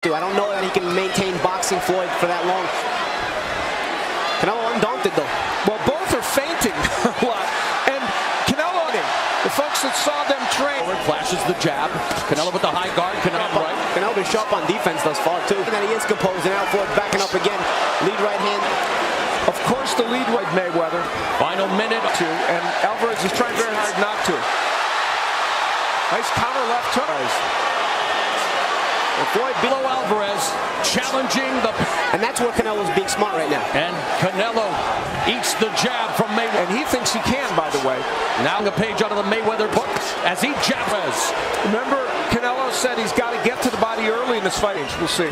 I don't know that he can maintain boxing Floyd for that long. Canelo undaunted though. Well, both are fainting a lot. And Canelo, the folks that saw them train. Flashes the jab. Canelo with the high guard. Canelo right. Canelo been sharp on defense thus far too. And he is composed, and now Floyd backing up again. Lead right hand. Of course, the lead with Mayweather. Final minute or two, and Alvarez is trying very hard not to. Nice counter left hook. Floyd below Alvarez, challenging the... And that's where Canelo's being smart right now. And Canelo eats the jab from Mayweather. And he thinks he can, by the way. Now the page out of the Mayweather book as he jabs. Remember, Canelo said he's got to get to the body early in this fight. We'll see.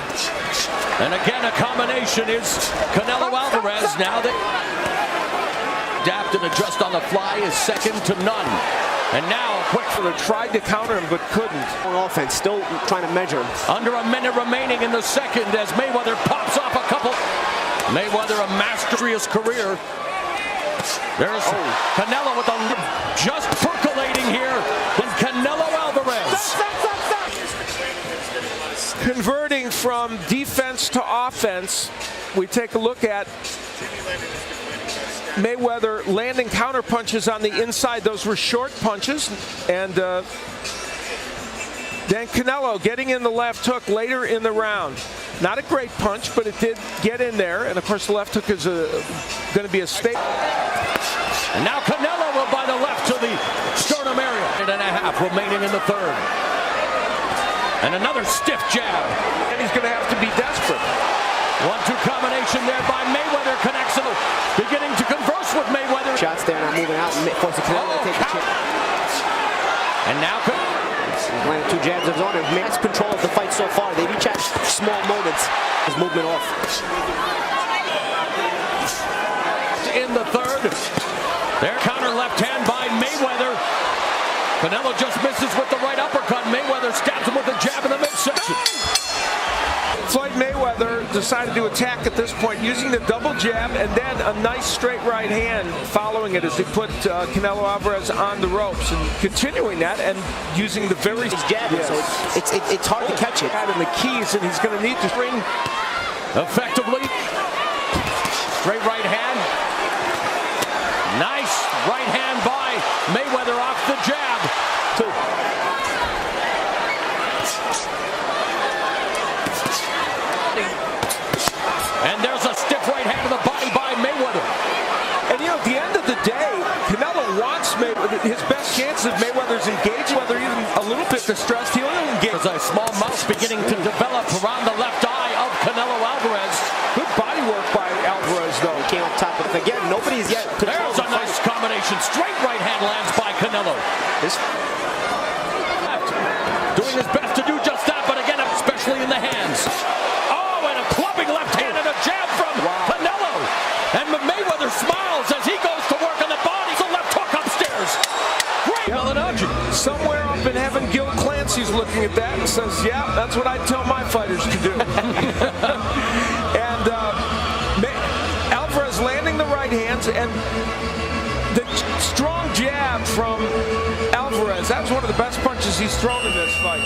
And again, a combination is Canelo-Alvarez. Now that adapt and adjust on the fly is second to none. And now quick. They tried to counter him but couldn't. On offense, still trying to measure him. Under a minute remaining in the second as Mayweather pops off a couple. Mayweather, a masterful career. There's Canelo with a just percolating here. And Canelo-Alvarez. Converting from defense to offense, we take a look at Mayweather landing counter punches on the inside. Those were short punches. And then Canelo getting in the left hook later in the round. Not a great punch, but it did get in there. And of course, the left hook is going to be a staple. And now Canelo will by the left to the sternum area. And a half remaining in the third. And another stiff jab. And he's going to have to be desperate. 1-2 combination there by Mayweather. Connects and beginning to converse with Mayweather. Shots there, not moving out, and forcing Canelo to take the chip. And now he's landed 2 jabs of his own and has control of the fight so far. They've each had small moments. His movement off. In the third. There, counter left hand by Mayweather. Canelo just misses with the right uppercut. Mayweather stabs him with a jab in the midsection. Floyd Mayweather decided to attack at this point using the double jab and then a nice straight right hand following it as he put Canelo Alvarez on the ropes, and continuing that and using the very jab. Yes. So it's hard to catch it. And the keys, and he's going to need to string effectively. Straight right hand. Nice right hand by Mayweather off the jab. 2. And there's a stiff right hand to the body by Mayweather. And you know, at the end of the day, Canelo wants Mayweather. His best chance if Mayweather's engaged, whether even a little bit distressed, he'll engage. There's a small mouth beginning to develop around the left eye of Canelo Alvarez. Good body work by Alvarez, though. He came up top, but again, nobody's yet. There's a nice combination. Straight right hand lands by Canelo. Doing his best to do just that, but again, especially in the hands. Oh, and a clubbing left hand and a jab from Canelo. And Mayweather smiles as he goes to work on the body. The left hook upstairs. Great Melanogin. Somewhere up in heaven, Gil Clancy's looking at that and says, yeah, that's what I tell my fighters to do. And Alvarez landing the right hands, and the strong jab from Alvarez. That was one of the best punches he's thrown in this fight.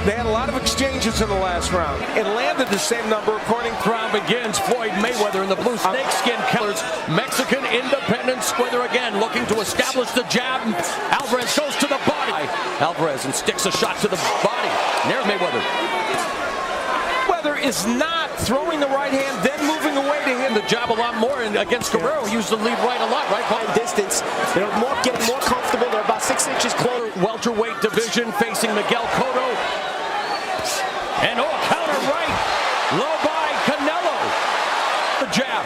They had a lot of exchanges in the last round. It landed the same number according to round begins. Floyd Mayweather in the blue snakeskin colors. Mexican independence square again, looking to establish the jab. Alvarez goes to the body. Alvarez and sticks a shot to the body. There's Mayweather. Mayweather is not throwing the right hand, then moving away to him. The jab a lot more, and against Guerrero, he used the lead right a lot, right? By distance, they're getting more comfortable. They're about 6 inches closer. Welterweight division facing Miguel Cotto. And counter right, low by Canelo. The jab,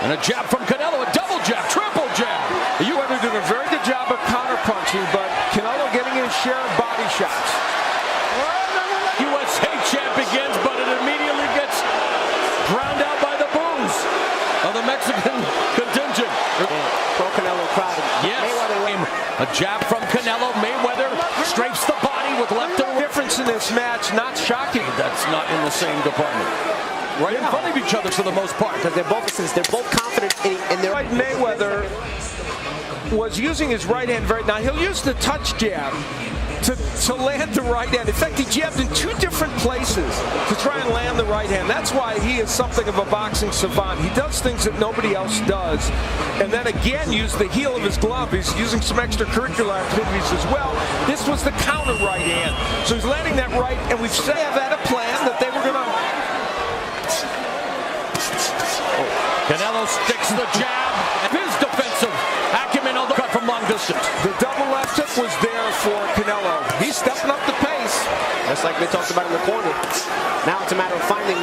and a jab from Canelo, a double jab, triple jab. Mayweather did a very good job of counter punching, but Canelo getting his share of body shots. USA champ begins, but it immediately gets drowned out by the boos of the Mexican contingent. Pro Canelo crowd. Yes. A jab from Canelo. Mayweather strafes the body with left and difference in this match, not shocking. That's not in the same department. Right in front of each other for the most part. Because they're both confident in their... Mayweather was using his right hand now he'll use the touch jab, to land the right hand. In fact, he jabbed in two different places to try and land the right hand. That's why he is something of a boxing savant. He does things that nobody else does. And then again, used the heel of his glove. He's using some extracurricular activities as well. This was the counter right hand. So he's landing that right, and we've said had a plan that they were going to... Canelo sticks the jab. His defensive acumen on the cut from long distance. The double left hook was there for Canelo. He's stepping up the pace. Just like they talked about in the corner. Now it's a matter of finding...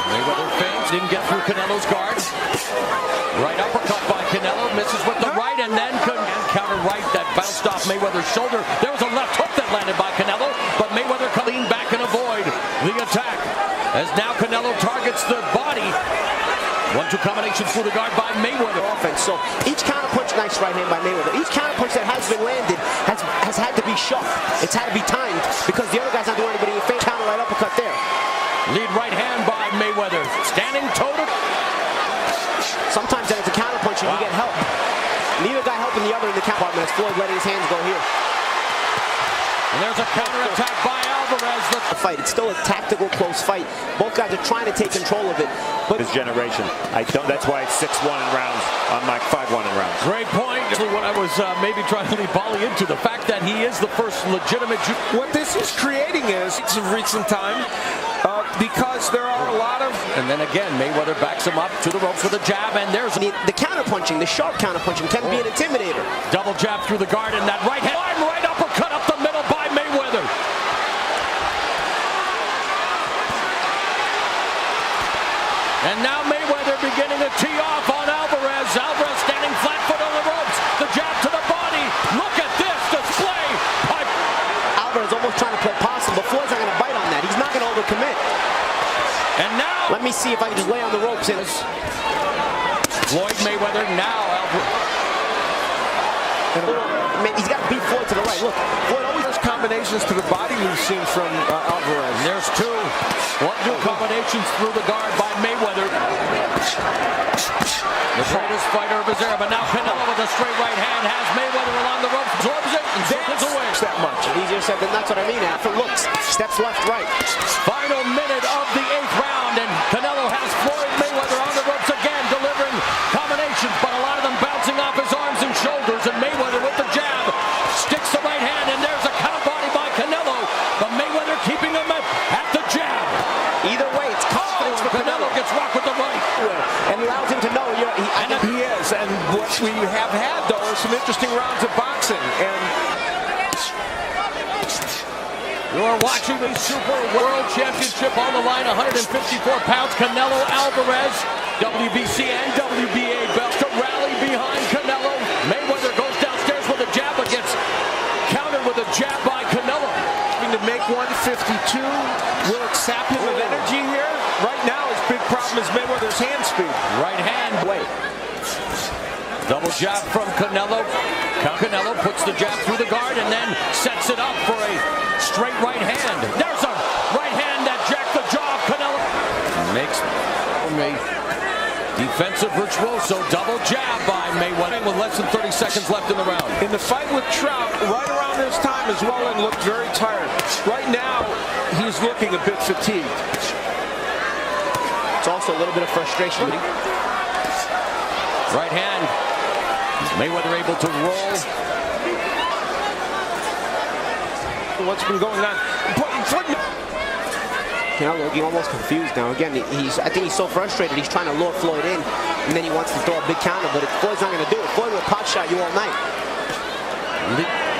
Mayweather feints, didn't get through Canelo's guard. Right uppercut by Canelo, misses with the right, and then counter right that bounced off Mayweather's shoulder. There was a left hook that landed by Canelo, but Mayweather can lean back and avoid the attack. As now Canelo targets the body. 1-2 combination through the guard by Mayweather. Offense. So each counter punch, nice right hand by Mayweather. Each counter punch that has been landed has had to be sharp. It's had to be timed because the other guy's not doing anybody a favor. Counter right uppercut there. Lead right hand by Mayweather. Standing toe-to. Sometimes when it's a counter punch and you get help. Neither guy helping the other in the count department as Floyd letting his hands go here. And there's a counter attack by Alvarez. The fight. It's still a tactical, close fight. Both guys are trying to take control of it. But this generation, that's why it's 6-1 in rounds. On my 5-1 in rounds. Great point. What I was maybe trying to lead Bali into, the fact that he is the first legitimate. What this is creating is it's of recent time because there are a lot of. And then again, Mayweather backs him up to the ropes with a jab, and there's the counter punching, the sharp counter punching can be an intimidator. Double jab through the guard, and that right hand, right uppercut up the middle by Mayweather. And now Mayweather beginning to tee off on Alvarez. Alvarez standing flat foot on the ropes. The jab to the body. Look at this display. Alvarez almost trying to play possum, but Floyd's not going to bite on that. He's not going to overcommit. And now, let me see if I can just lay on the ropes. Floyd Mayweather now. He's got to beat Floyd to the right. Look, Floyd always has combinations to the body we've seen from Alvarez. There's two. 1-2 combinations through the guard by Mayweather. The greatest fighter of his era, but now Canelo with a straight right hand has Mayweather along the ropes, absorbs it, and circles away. That much. Easier said than that's what I mean. After looks, steps left, right. Final minute of the 8th round, and Canelo has Floyd Mayweather on the ropes again, delivering combinations, but a lot of them bouncing off his arms and shoulders, and Mayweather with the jab sticks the right hand, and there's a count body by Canelo, but Mayweather keeping him at the jab. Either way, it's confidence for Canelo gets rocked with the right. And allows him to know he is. And what we have had, though, are some interesting rounds of boxing. And you're watching the Super World Championship on the line, 154 pounds. Canelo Alvarez, WBC and WBA belts to rally behind Canelo. Mayweather goes downstairs with a jab, but gets countered with a jab by Canelo. To make 152, will it sap him of energy here? Right now, his big problem is Mayweather's hand speed. Right hand. Wait. Double jab from Canelo. Canelo puts the jab through the guard and then sets it up for a straight right hand. There's a right hand that jacked the jaw of Canelo. Makes a defensive virtuoso double jab by Mayweather with less than 30 seconds left in the round. In the fight with Trout, right around this time as well, and looked very tired. Right now, he's looking a bit fatigued. It's also a little bit of frustration. Right hand. Mayweather able to roll. What's been going on? Canelo looking almost confused now. Again, I think he's so frustrated. He's trying to lure Floyd in, and then he wants to throw a big counter, but Floyd's not going to do it. Floyd will pot shot you all night.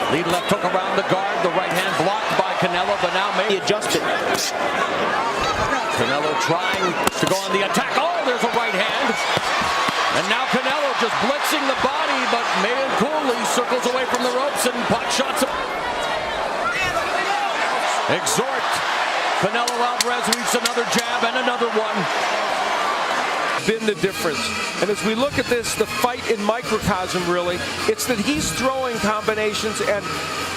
Lead left hook around the guard. The right hand blocked by Canelo, but now maybe adjusted. Canelo trying to go on the attack. Oh, there's a right hand. And now Canelo just blitzing the body, but Mayan coolly circles away from the ropes and pot shots him. Exhort. Canelo Alvarez reaps another jab and another one. Been the difference. And as we look at this, the fight in microcosm, really, it's that he's throwing combinations, and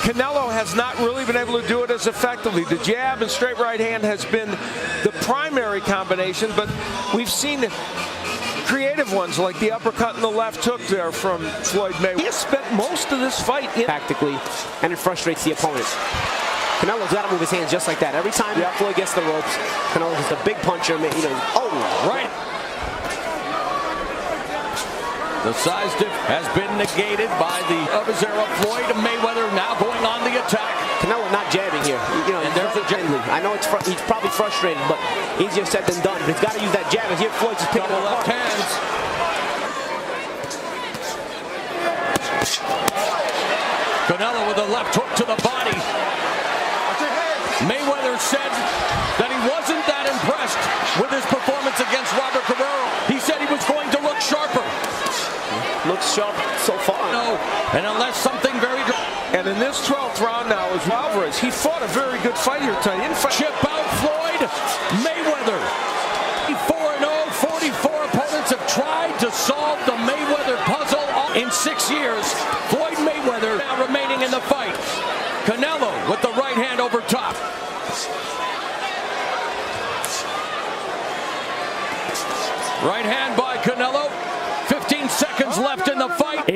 Canelo has not really been able to do it as effectively. The jab and straight right hand has been the primary combination, but we've seen creative ones, like the uppercut and the left hook there from Floyd Mayweather. He has spent most of this fight in tactically, and it frustrates the opponent. Canelo's got to move his hands just like that. Every time Floyd gets the ropes, Canelo's just a big puncher. You know, right. The size dip has been negated by the Alvarez era. Floyd Mayweather now going on the attack. Canelo not jabbing here. You know, and there's a jab. I know he's probably frustrated, but easier said than done. But he's got to use that jab. As here, Floyd's just picking Double up left hands. Canelo with a left hook to the body. Mayweather said that he wasn't that impressed with his performance against Robert Guerrero. He said he was going to look sharper. Looks sharp so far. No, and unless something very good. And in this 12th round now is Alvarez. He fought a very good fight here tonight. Chip out Floyd Mayweather. 4-0, 44 opponents have tried to solve the Mayweather puzzle in 6 years. Floyd Mayweather now remaining in the fight. Canelo with the right hand over top. Right hand by Canelo. 15 seconds left in the fight.